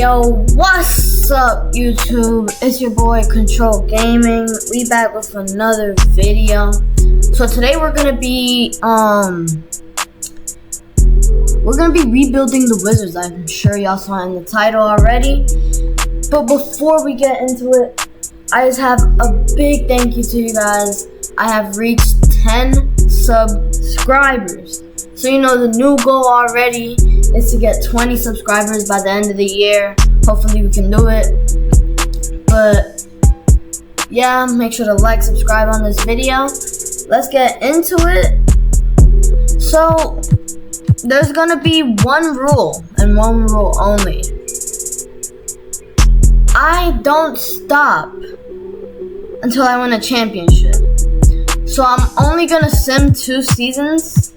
Yo, what's up YouTube? It's your boy Control Gaming. We back with another video. So today we're gonna be rebuilding the Wizards. I'm sure y'all saw in the title already. But before we get into it, I just have a big thank you to you guys. I have reached 10 subscribers. So you know the new goal already is to get 20 subscribers by the end of the year. Hopefully we can do it. But yeah, make sure to like, subscribe on this video. Let's get into it. So there's gonna be one rule and one rule only. I don't stop until I win a championship. So I'm only gonna sim 2 seasons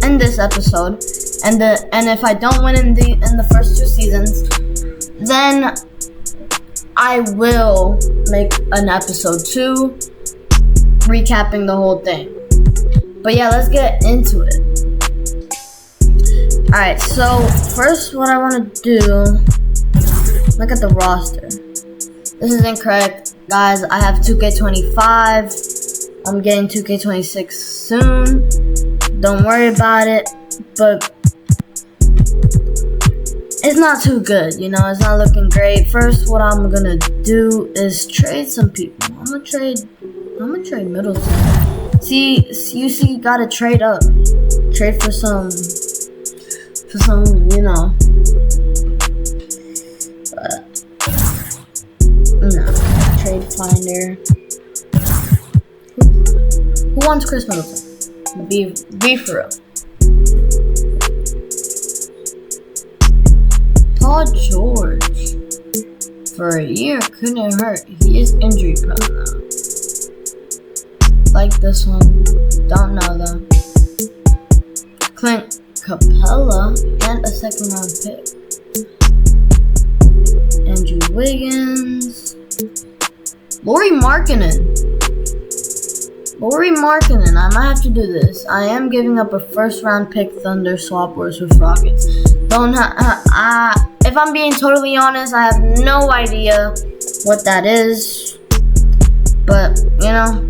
in this episode, and if I don't win in the first 2 seasons, then I will make an episode 2 recapping the whole thing. But yeah, let's get into it. Alright, so first what I want to do, look at the roster. This is incorrect, guys. I have 2K25. I'm getting 2K26 soon. Don't worry about it, but it's not too good, you know, it's not looking great. First, what I'm gonna do is trade some people. I'm gonna trade Middleton. See, you gotta trade up. Trade for some, you know. No, trade finder. Who wants Chris Middleton? Be for real. Paul George. For a year, couldn't hurt. He is injury prone now. Like this one. Don't know though. Clint Capella and a 2nd round pick. Andrew Wiggins. Lauri Markkanen, I might have to do this. I am giving up a 1st round pick Thunder swap wars with Rockets. If I'm being totally honest, I have no idea what that is. But, you know,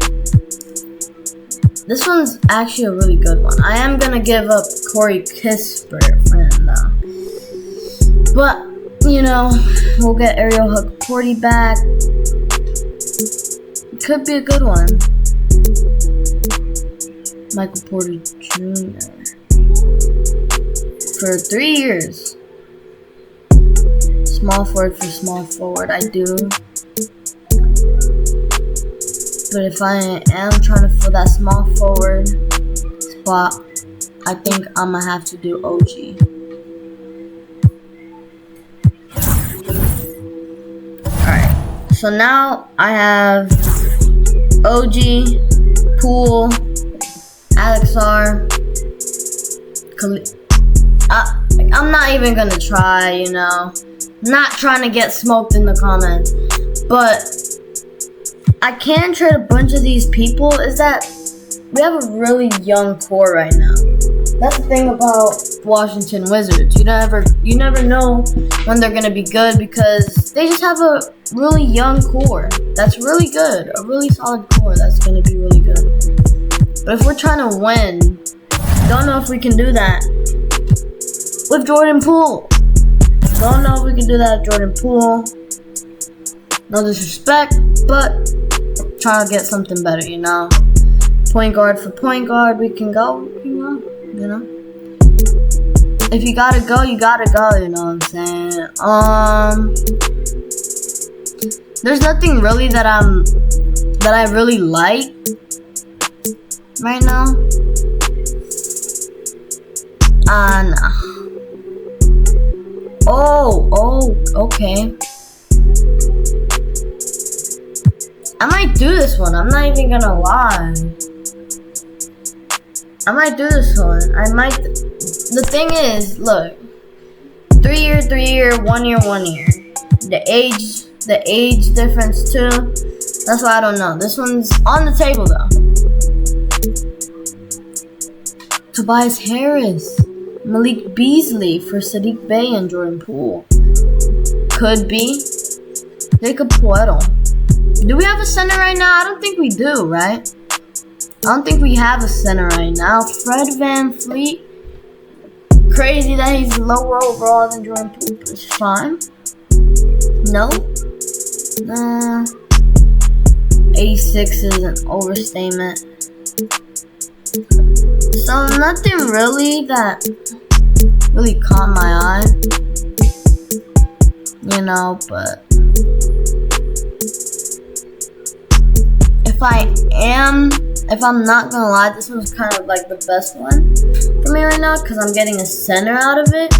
this one's actually a really good one. I am gonna give up Corey Kispert for him though. But, you know, we'll get Ariel Hukporti back. Could be a good one. Michael Porter Jr. for 3 years. Small forward for small forward, I do. But if I am trying to fill that small forward spot, I think I'm gonna have to do OG. Alright, so now I have OG, Poole, Alex R. I'm not even gonna try, you know. Not trying to get smoked in the comments. But I can trade a bunch of these people. Is that we have a really young core right now. That's the thing about Washington Wizards. You never know when they're gonna be good because they just have a really young core. That's really good. A really solid core that's gonna be really good. But if we're trying to win, don't know if we can do that with Jordan Poole. Don't know if we can do that with Jordan Poole. No disrespect, but trying to get something better, you know. Point guard for point guard, we can go, you know. If you gotta go, you gotta go, you know what I'm saying? There's nothing really that I really like right now. Nah. Oh, okay. I might do this one. I'm not even gonna lie. I might do this one. The thing is, look. 3 year, 1 year, 1 year. The age difference too. That's why I don't know. This one's on the table though. Tobias Harris. Malik Beasley for Saddiq Bey and Jordan Poole. could be Jacob Puerto. Do we have a center right now? I don't think we do, right? I don't think we have a center right now. Fred VanVleet. Crazy that he's lower overall than Jordan Poole. It's fine. No. 86 is an overstatement. So nothing really that really caught my eye. You know, but if I'm not gonna lie, this one's kind of like the best one for me right now because I'm getting a center out of it,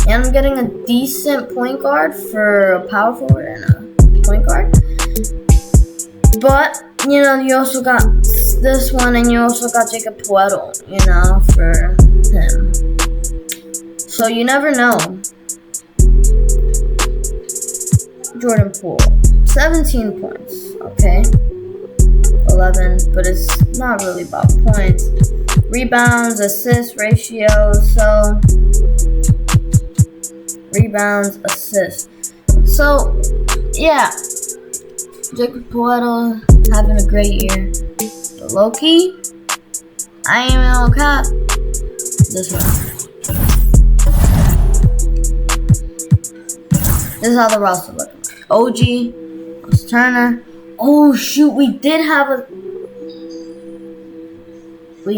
and I'm getting a decent point guard for a power forward and a point guard. But you know, you also got this one, and you also got Jacob Puerto, you know, for him. So you never know. Jordan Poole, 17 points, okay. 11, but it's not really about points. Rebounds, assists, ratios, so rebounds, assists. So, yeah, Jacob Puerto having a great year. But low-key, I ain't even gonna cap this one. This is how the roster looks. OG, Miles Turner. Oh shoot, we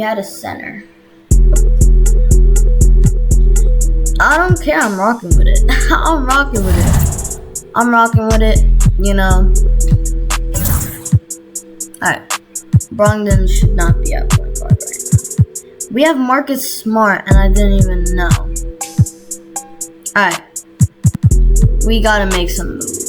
had a center. I don't care, I'm rocking with it. I'm rocking with it, you know. Alright. Brogdon should not be at point guard right now. We have Marcus Smart, and I didn't even know. Alright. We gotta make some moves.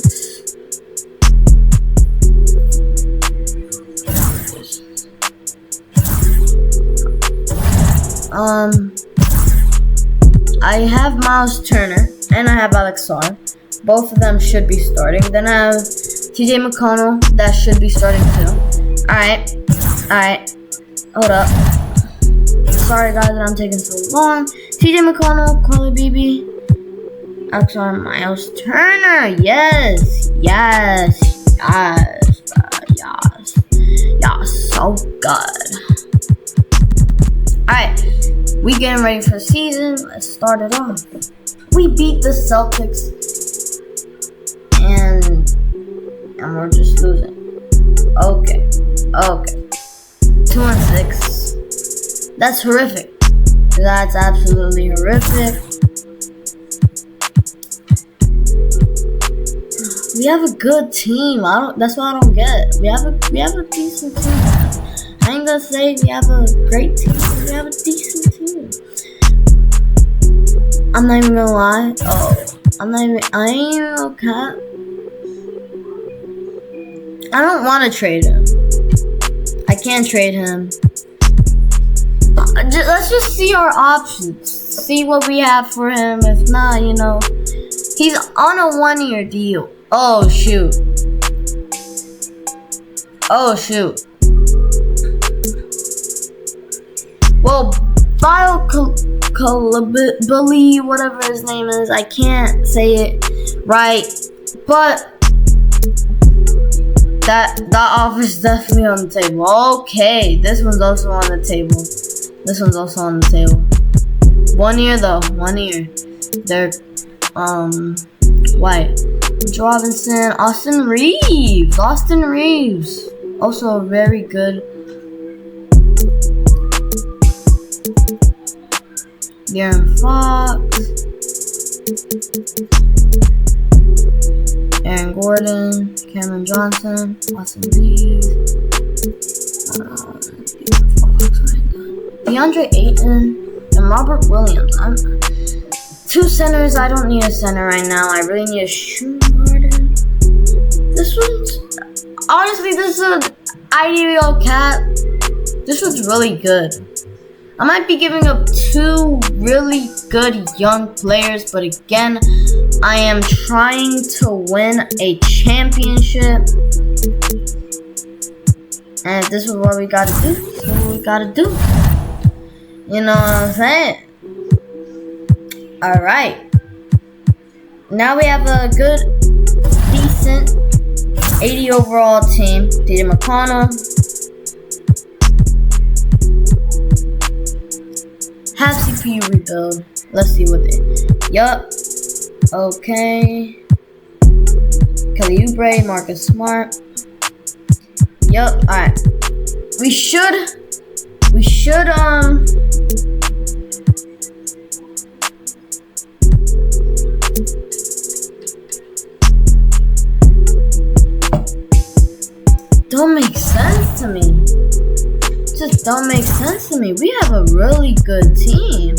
I have Miles Turner and I have Alex Sarr. Both of them should be starting. Then I have TJ McConnell that should be starting too. Alright. Hold up. Sorry guys that I'm taking so long. TJ McConnell, Carly Beebe, Alex Sarr, Miles Turner. Yes. So good. Alright. We getting ready for the season. Let's start it off. We beat the Celtics, and we're just losing. Okay. 2-6. That's horrific. That's absolutely horrific. We have a good team. That's what I don't get. We have a decent team. I ain't gonna say we have a great team, but we have a decent team. I'm not even gonna lie. I ain't even gonna cap. I don't want to trade him. I can't trade him. Let's just see our options. See what we have for him. If not, you know, he's on a 1-year deal. Oh shoot. Well, Billy, whatever his name is, I can't say it right, but that offer is definitely on the table. Okay, this one's also on the table. 1 year though, 1 year. They're White, Robinson, Austin Reeves, also a very good. De'Aaron Fox, Aaron Gordon, Cameron Johnson, Austin Reeves, DeAndre Ayton, and Robert Williams. Two centers. I don't need a center right now. I really need a shooting guard. This is an ideal cap. This was really good. I might be giving up 2 really good young players, but again, I am trying to win a championship. And this is what we gotta do. You know what I'm saying? Alright. Now we have a good decent. 80 overall team. DJ McConnell. Half CPU rebuild. Let's see what they. Yup. Okay. Kelly Oubre, Marcus Smart. Yup. Alright. We should don't make sense to me. Just don't make sense to me. We have a really good team.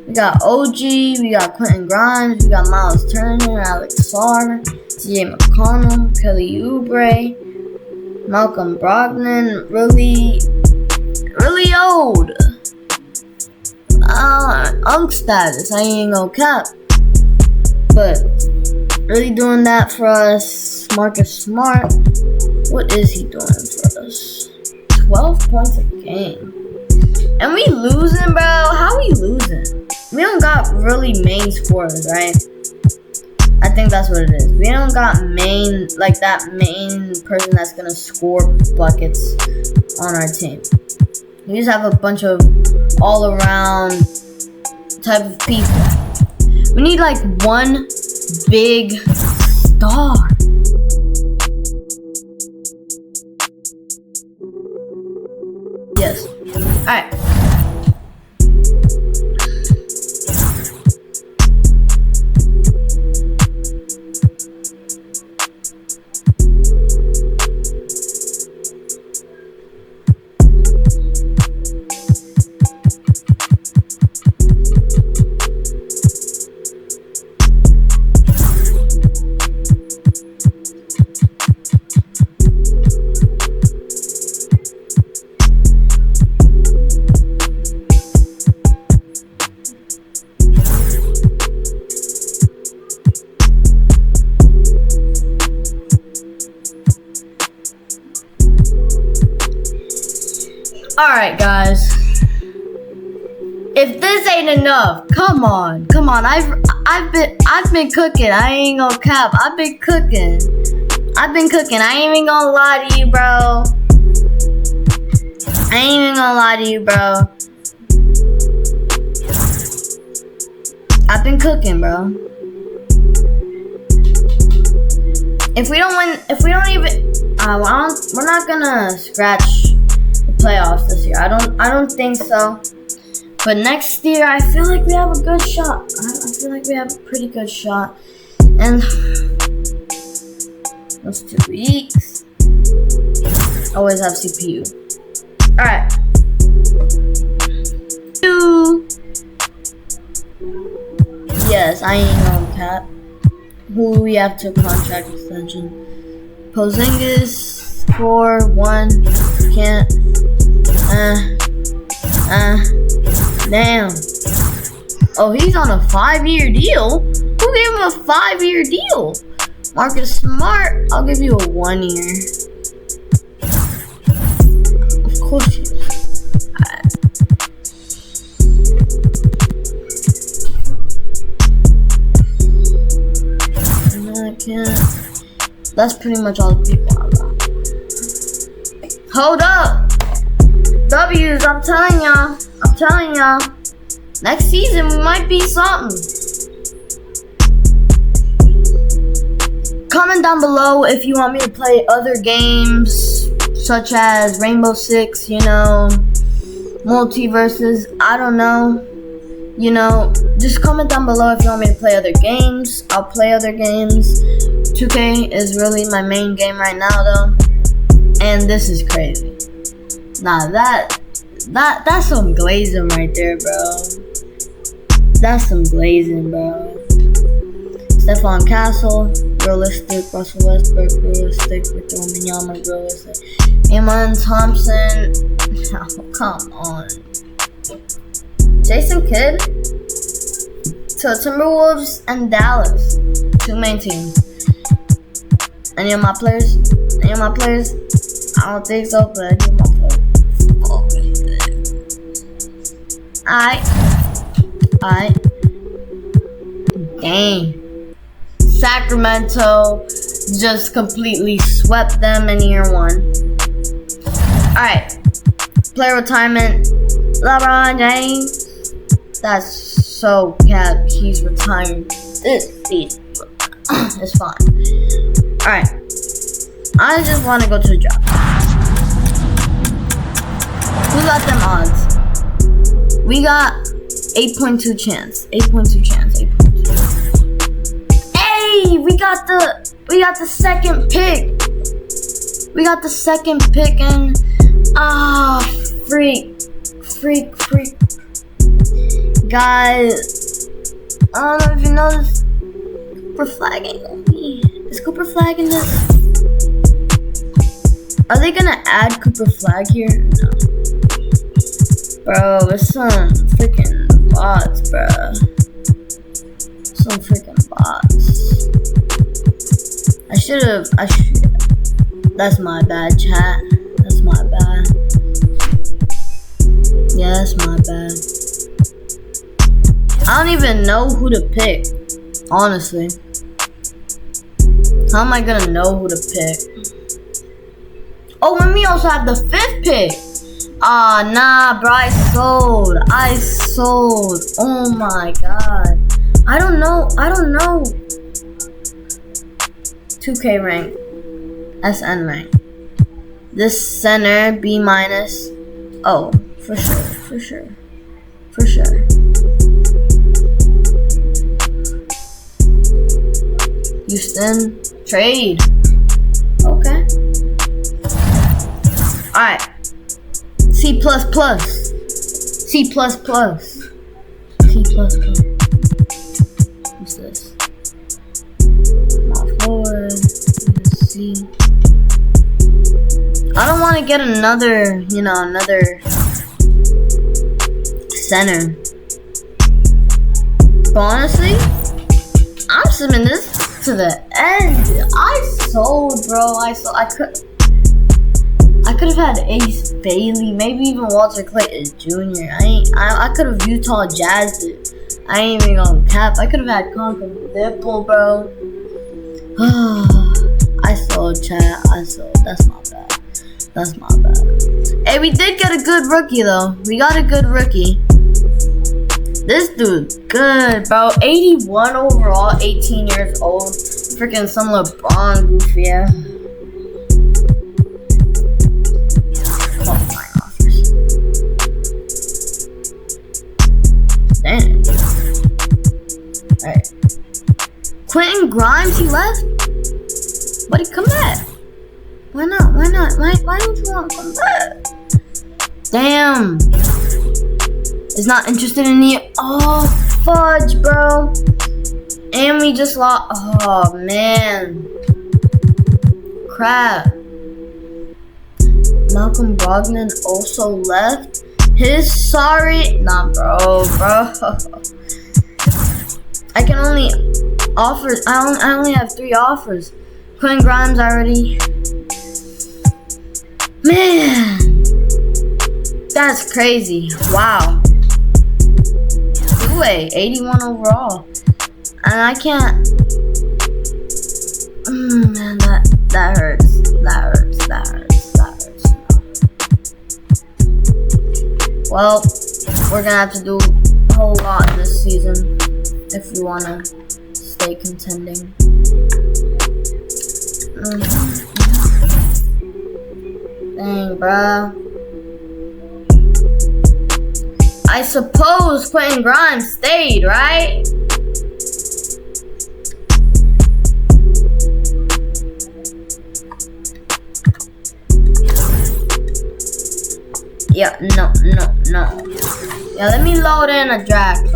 We got OG, we got Quentin Grimes, we got Miles Turner, Alex Sarr, DJ McConnell, Kelly Oubre, Malcolm Brogdon, really old. Unk status, I ain't gonna cap. But really doing that for us. Marcus Smart, what is he doing for us? 12 points a game. And we losing, bro? How we losing? We don't got really main scorers, right? I think that's what it is. We don't got main, like that main person that's gonna score buckets on our team. We just have a bunch of all-around type of people. We need like one big star. Yes. Alright. Alright, guys. If this ain't enough, come on. I've been cooking. I ain't gonna cap. I've been cooking. I ain't even gonna lie to you, bro. I've been cooking, bro. If we don't win, we're not gonna scratch the playoffs this year. I don't think so. But next year, I feel like we have a good shot. I feel like we have a pretty good shot. And those 2 weeks, always have CPU. Alright. 2. Yes, I ain't gonna cap. Who we have to contract extension? Porzingis 4-1. Can't. Damn. Oh, he's on a 5-year deal? Who gave him a 5-year deal? Marcus Smart, I'll give you a 1 year. Of course you. I can't. That's pretty much all the people I got. Hold up. W's, I'm telling y'all. Next season we might be something. Comment down below if you want me to play other games such as Rainbow Six, multiverses, I don't know. Just comment down below if you want me to play other games. I'll play other games. 2K is really my main game right now though. And this is crazy. Nah, that's some glazing right there, bro. That's some glazing, bro. Stephon Castle, realistic. Russell Westbrook, realistic. Victor Wembanyama, realistic. Amon Thompson, oh, come on. Jason Kidd to Timberwolves and Dallas, 2 main teams. Any of my players? I don't think so, but any of my players. Alright. Dang. Sacramento, just completely swept them in year 1. Alright. Player retirement. LeBron James. That's so cap. He's retiring this season. It's fine. Alright. I just want to go to the job. Who got them odds? We got 8.2 chance. 8.2 chance. 8.2. Hey, we got the second pick. We got the second pick and freak. Guys, I don't know if you know this. Cooper flagging me. Is Cooper flagging this? Are they gonna add Cooper flag here? No. Bro, it's some freaking bots, bro. Some freaking bots. I should. That's my bad, chat. That's my bad. Yeah, that's my bad. I don't even know who to pick, honestly. How am I gonna know who to pick? Oh, and we also have the 5th pick. Nah, bro, I sold. Oh my god. I don't know. 2K rank. SN rank. This center, B-. Oh, for sure. Houston, trade. Okay. Alright. C++. What's this? Small forward. C. I don't want to get another center. But honestly, I'm submitting this to the end. I sold, bro. I could have had Ace Bailey, maybe even Walter Clayton Jr. I could have Utah Jazzed it. I ain't even gonna cap. I could have had Conker Dipple, bro. I sold, chat. That's my bad. Hey, we did get a good rookie though. We got a good rookie. This dude's good, bro. 81 overall, 18 years old. Freaking some LeBron goofy, yeah. Qualifying offers. Damn. Alright. Quentin Grimes, he left? Buddy, come back. Why not? Why don't you want to come back? Damn. Is not interested in the. Oh, fudge, bro. And we just lost. Oh, man. Crap. Malcolm Brogdon also left. Nah, bro. I can only offer. I only have 3 offers. Quentin Grimes already. Man. That's crazy. Wow. 81 overall. And I can't. Man, that hurts. Well, we're gonna have to do a whole lot this season if we wanna stay contending. Dang, bruh. I suppose Quentin Grimes stayed, right? Yeah, no. Yeah, let me load in a draft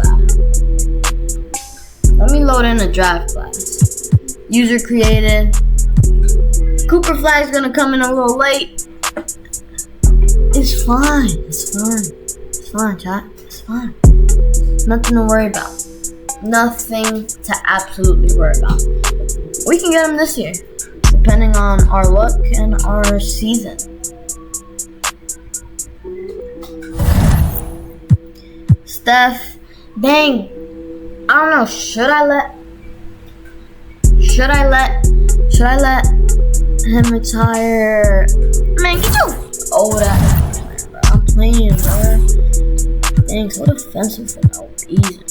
class. User created. Cooper Flag's gonna come in a little late. It's fine, chat. It's fine. Nothing to worry about. Nothing to absolutely worry about. We can get him this year, depending on our luck and our season. Steph, dang. I don't know. Should I let Should I let him retire? Man, get your old ass. I'm playing, bro. Dang, so defensive for no reason.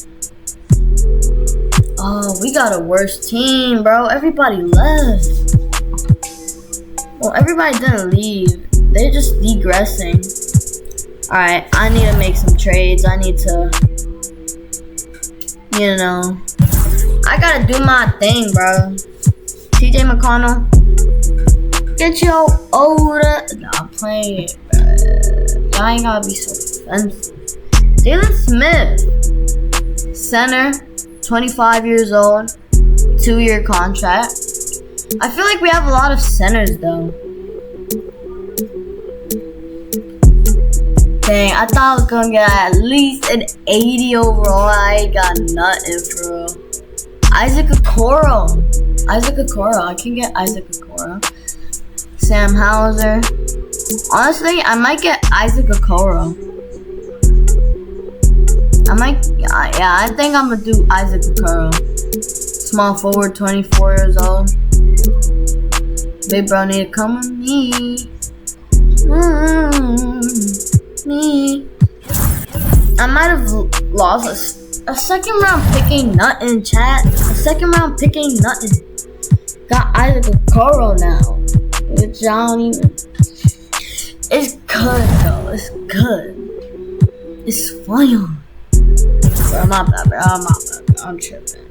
Oh, we got a worse team, bro. Everybody left. Well, everybody didn't leave. They're just degressing. Alright, I need to make some trades. I need to, you know, I gotta do my thing, bro. TJ McConnell, get your older. Nah, I'm playing it, bro. Y'all ain't gotta be so defensive. Jalen Smith, center, 25 years old, 2-year contract. I feel like we have a lot of centers though. Dang, I thought I was gonna get at least an 80 overall. I ain't got nothing for real. Isaac Okoro. I can get Isaac Okoro. Sam Hauser. Honestly, I might get Isaac Okoro. I think I'm gonna do Isaac Okoro. Small forward, 24 years old. Big bro need to come with me. Me. I might have lost a second round pick ain't nothing, chat. A second round pick ain't nothing. Got Isaac Okoro now. Which I don't even. It's good though. It's good. It's fine. Bro, my bad, bro. I'm tripping.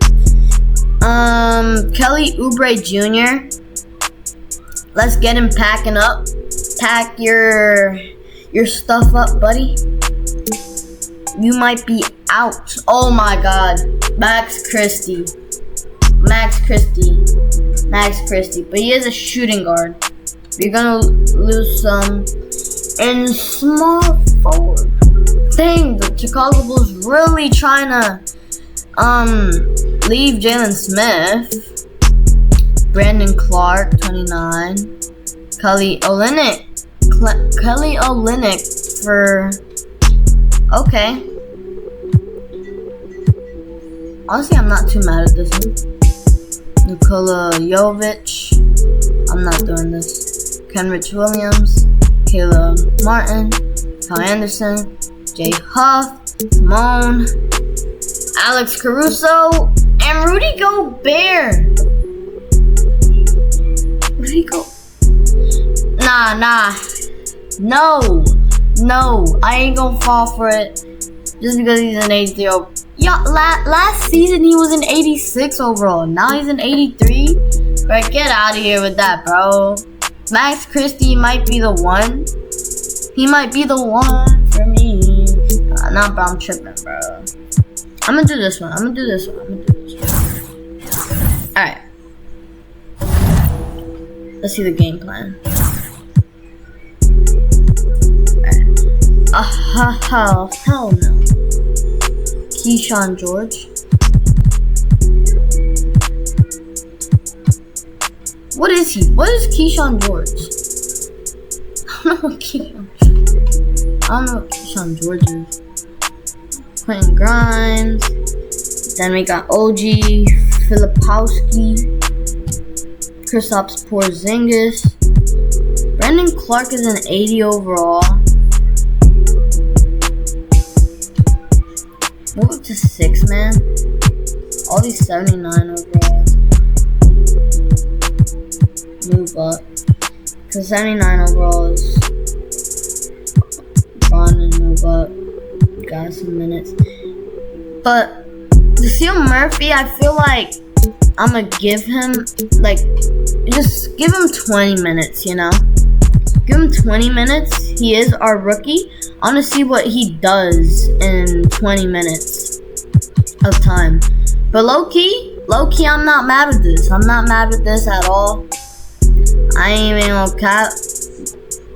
Kelly Oubre Jr. Let's get him packing up. Pack your stuff up, buddy. You might be out. Oh my god. Max Christie. But he is a shooting guard. You're gonna lose some in small forward. Dang, the Chicago Bulls really trying to leave Jalen Smith. Brandon Clark, 29. Kelly Olynyk for okay. Honestly, I'm not too mad at this one. Nikola Jovic. I'm not doing this. Kenrich Williams. Caleb Martin. Kyle Anderson. Jay Huff. Simone. Alex Caruso. And Rudy Gobert. Nah. No. I ain't gonna fall for it. Just because he's an 83. Yo, last season he was an 86 overall. Now he's an 83. Bro, get out of here with that, bro. Max Christie might be the one. He might be the one for me. Nah, bro, I'm tripping, bro. I'm gonna do this one. Alright. Let's see the game plan. Hell no. Keyshawn George. What is he? What is Keyshawn George? I don't know what Keyshawn George is. Quentin Grimes. Then we got OG Filipowski. Kristaps Porzingis. Brandon Clark is an 80 overall. Move up to 6, man. All these 79 overalls. Move up. Because 79 overalls. Run and move up. Got some minutes. But Seal Murphy, I feel like I'm gonna give him, just give him 20 minutes, you know? Give him 20 minutes. He is our rookie. I want to see what he does in 20 minutes of time. But low-key, I'm not mad with this. I'm not mad with this at all. I ain't even gonna cap.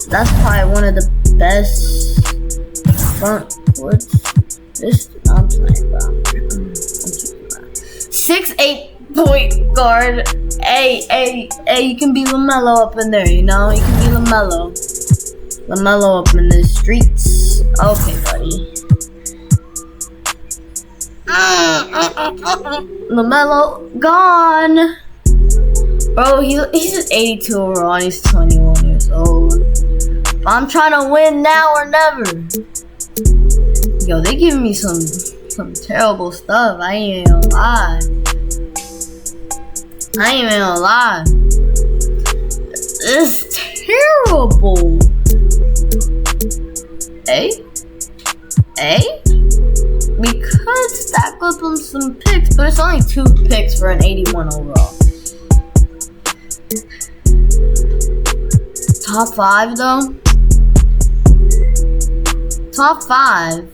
That's probably one of the best front courts. I'm playing, bro. I'm keeping that. 6'8" point guard. Hey, you can be LaMelo up in there, you know? You can be LaMelo. LaMelo up in the streets. Okay, buddy. LaMelo gone. Bro, he's just 82 overall and he's 21 years old. I'm trying to win now or never. Yo, they giving me some terrible stuff. I ain't even gonna lie. It's terrible. We could stack up on some picks, but it's only 2 picks for an 81 overall. Top 5 though? Top 5.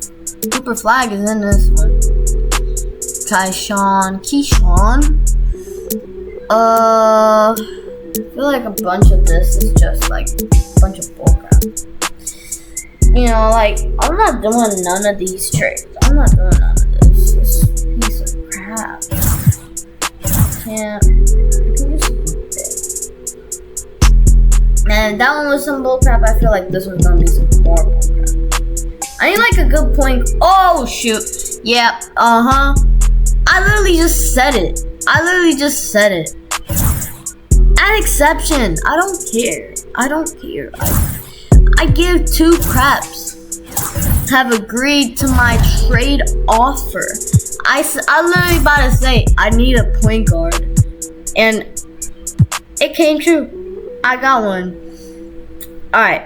Cooper Flag is in this one. Keyshawn. I feel like a bunch of this is just like a bunch of bullcrap. You know, like, I'm not doing none of these trades. I'm not doing none of this. This piece of crap. I can just and that one was some bullcrap. I feel like this one's gonna be some more bullcrap. I need like a good point. Oh shoot. Yeah, I literally just said it. Add exception. I don't care. I give 2 craps. Have agreed to my trade offer. I literally about to say I need a point guard, and it came true. I got one. Alright.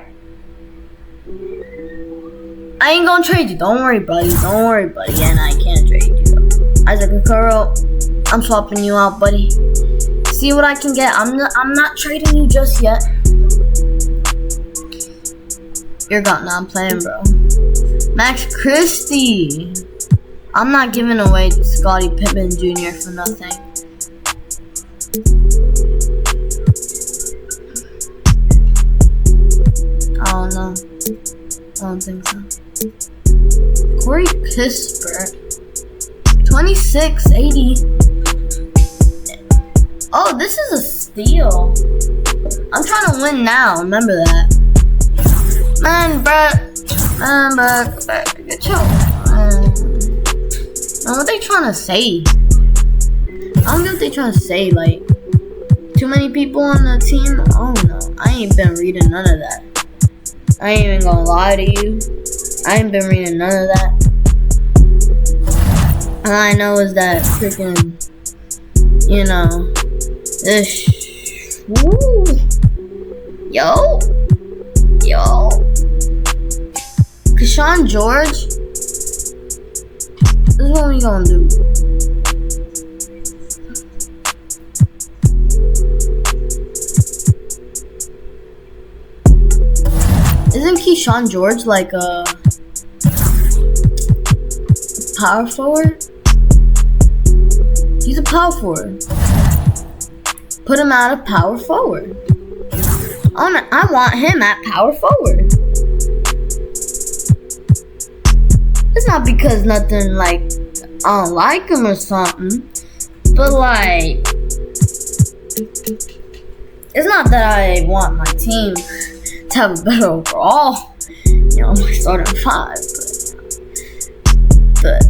I ain't gonna trade you. Don't worry, buddy. And I can't trade you. Isaac Okoro, I'm swapping you out, buddy. See what I can get. I'm not trading you just yet. You're gone. Now I'm playing, bro. Max Christie. I'm not giving away Scottie Pippen Jr. for nothing. I don't know. I don't think so. Corey Kispert. 2680. Oh, this is a steal. I'm trying to win now. Remember that. Man, bruh. Get your... what they trying to say? I don't know what they trying to say. Like, too many people on the team? I don't know. I ain't been reading none of that. I ain't even gonna lie to you. I ain't been reading none of that. All I know is that freaking, you know, this. Woo. Yo. Keyshawn George. This is what we gonna do. Isn't Keyshawn George like a power forward? He's a power forward. Put him out of power forward. I want him at power forward. It's not because nothing like I don't like him or something, but like it's not that I want my team to have a better overall, you know, my starting 5, but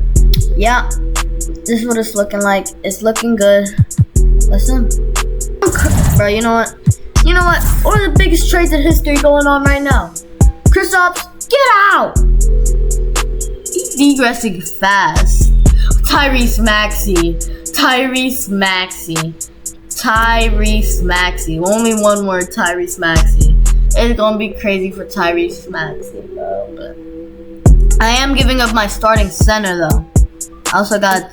yeah, this is what it's looking like. It's looking good. Listen, bro, you know what? What are the biggest trades in history going on right now? Kristaps, get out! He's degressing fast. Tyrese Maxey. Only one word, Tyrese Maxey. It's gonna be crazy for Tyrese Maxey, bro. But I am giving up my starting center, though. I also gotta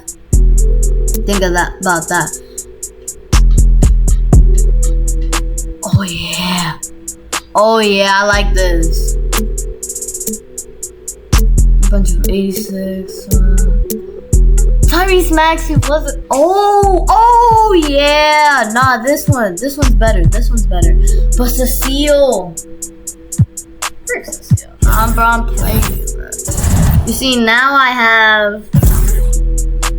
think about that. Oh yeah, I like this. A bunch of 86. Tyrese Maxey wasn't. Oh yeah. Nah, this one's better. But Cecile. Frick Cecile. I'm playing, bro. You see, now I have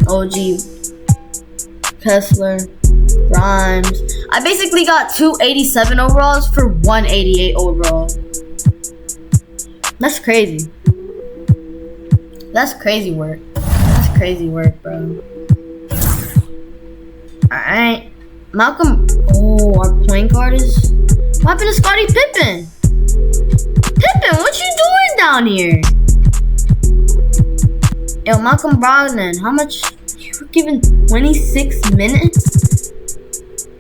OG, Kessler, Grimes. I basically got 287 overalls for 188 overall. That's crazy. That's crazy work, bro. Alright. Malcolm. Oh, our point guard is. What happened to Scottie Pippen? Pippen, what you doing down here? Yo, Malcolm Brogdon, how much? You were given 26 minutes?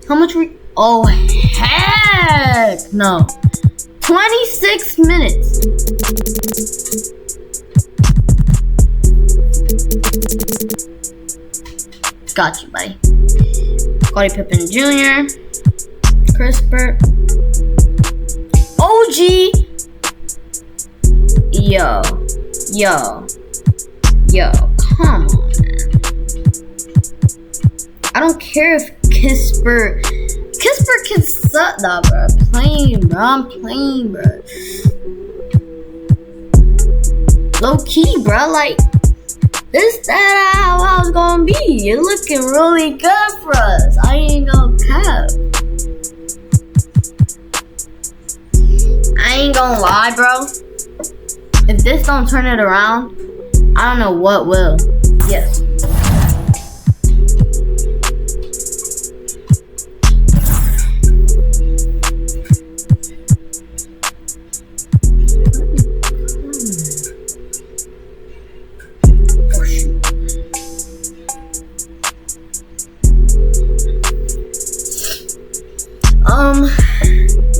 How much were? Oh, heck no. 26 minutes. Got you, buddy. Scottie Pippen Jr. Chris Burt. OG. Yo, come on, man. I don't care if Kispert can suck, nah, bro. I'm playing, bro. Low key, bro. Like, that how I was gonna be. You're looking really good for us. I ain't gonna cap. I ain't gonna lie, bro. If this don't turn it around, I don't know what will. Yes.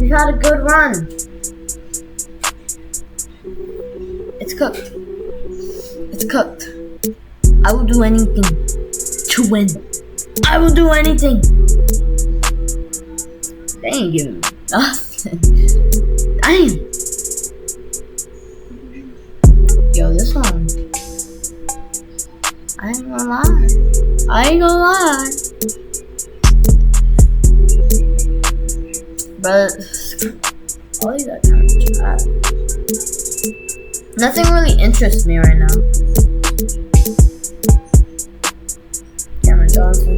We got a good run. It's cooked. I will do anything to win. I will do anything. They ain't giving me nothing. Damn. Yo, this one. I ain't gonna lie. But all you got kind of chat. Nothing really interests me right now. Cameron Johnson.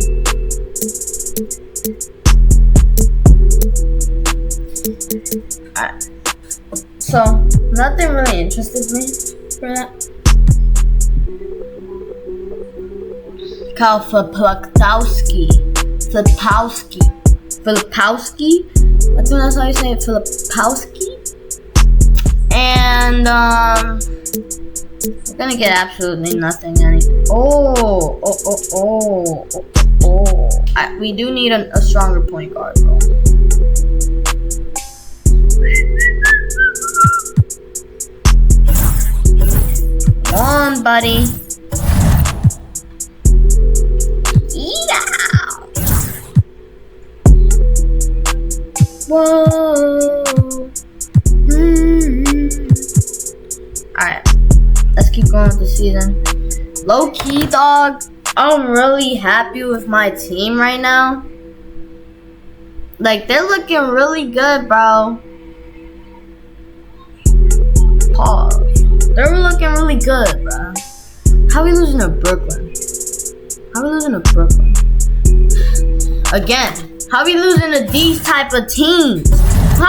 Alright. So, nothing really interested me for that. Kyle Filipowski. I think that's how you say it, Filipowski. And we're gonna get absolutely nothing. We do need a stronger point guard, bro. Come on, buddy. Whoa. Alright. Let's keep going with the season. Low key, dog. I'm really happy with my team right now. Like, they're looking really good, bro. Pause. They're looking really good, bro. How we losing to Brooklyn? Again. How we losing to these type of teams? I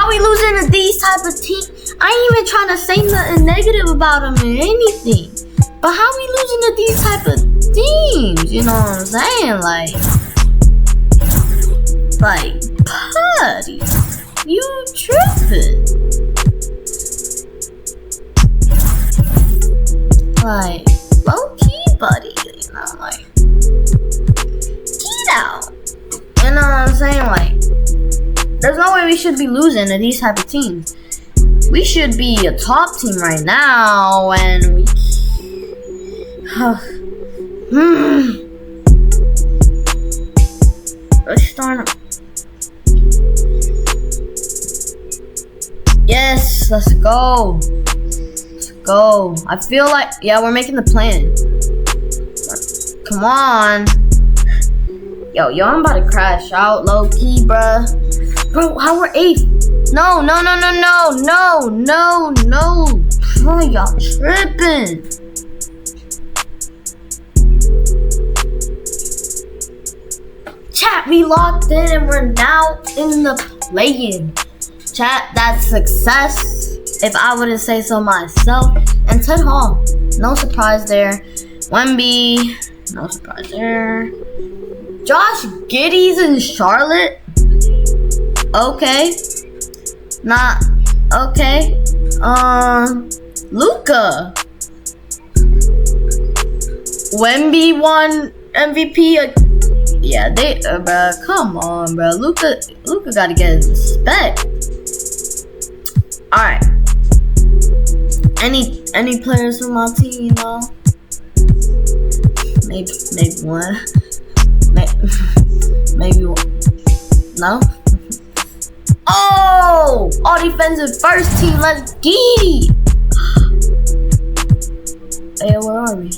ain't even trying to say nothing negative about them or anything. But how we losing to these type of teams? You know what I'm saying? Like, buddy, you tripping. Like, low key, buddy. You know, like, get out. You know what I'm saying? Like, there's no way we should be losing to these type of teams. We should be a top team right now, and we. Let's start. Yes, let's go. I feel like, yeah, we're making the plan. Come on. Yo, I'm about to crash out, low key, bruh. Bro, how we're 8th? No. Bro, y'all tripping. Chat, we locked in and we're now in the play-in. Chat, that's success, if I were to say so myself. And Ted Hall, no surprise there. Wemby, no surprise there. Josh Giddey's in Charlotte? Okay. Not okay. Luka. Wemby won MVP. Yeah, bruh, come on, bro. Luka gotta get his respect. All right. Any players from my team, you know? Maybe one. Maybe one. No. Oh, all defensive first team. Let's get it. Hey, where are we?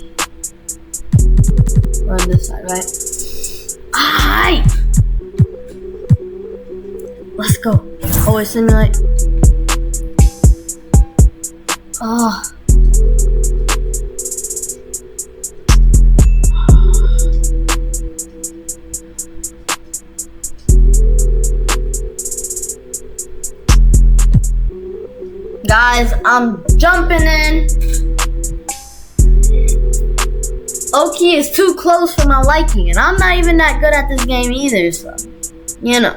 We're on this side, right? Alright. Let's go. Always simulate. Oh. Guys, I'm jumping in. Oki is too close for my liking, and I'm not even that good at this game either, so, you know.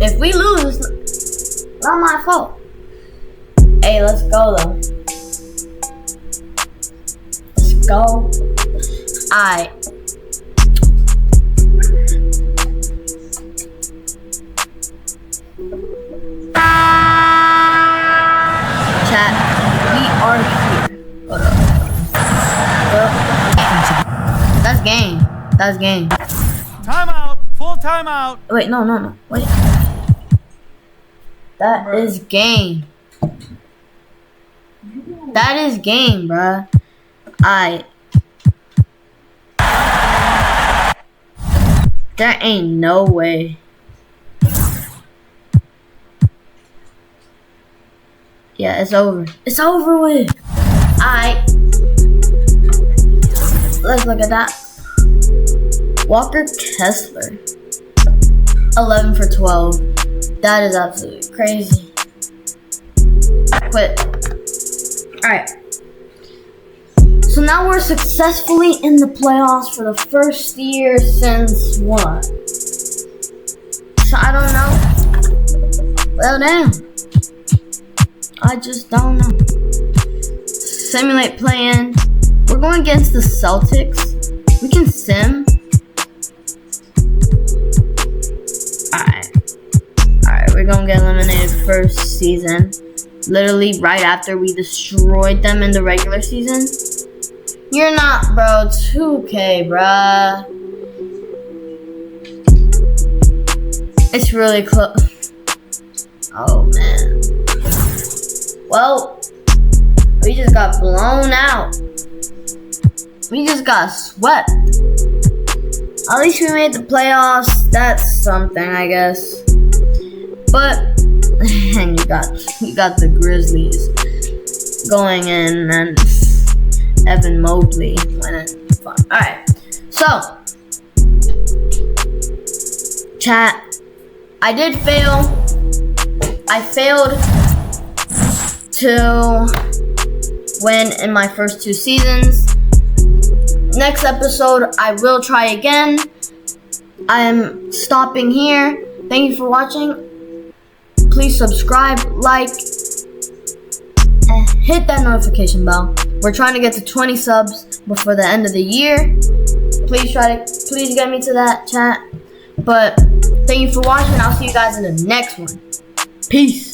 If we lose, it's not my fault. Hey, let's go, though. Let's go. Alright. Chat, we are here. Hold up. That's game. That's game. Timeout. Full timeout. Wait, no. Wait. That is game. That is game, bruh. There ain't no way. Yeah, it's over. It's over with. Alright. Let's look at that. Walker Kessler. 11 for 12. That is absolutely crazy. Quit. Alright. So now we're successfully in the playoffs for the first year since what? So I don't know. Well, damn. I just don't know. Simulate play-in. We're going against the Celtics. We can sim. Alright, we're gonna get eliminated first season. Literally right after we destroyed them in the regular season. You're not, bro. 2K, bruh. It's really close. Oh, man. Well, we just got blown out. We just got swept. At least we made the playoffs. That's something, I guess. But and you got the Grizzlies going in and Evan Mobley winning. Alright. So chat, I did fail. I failed to win in my first 2 seasons. Next episode, I will try again. I am stopping here. Thank you for watching. Please subscribe, like, and hit that notification bell. We're trying to get to 20 subs before the end of the year. Please get me to that, chat. But thank you for watching. I'll see you guys in the next one. Peace.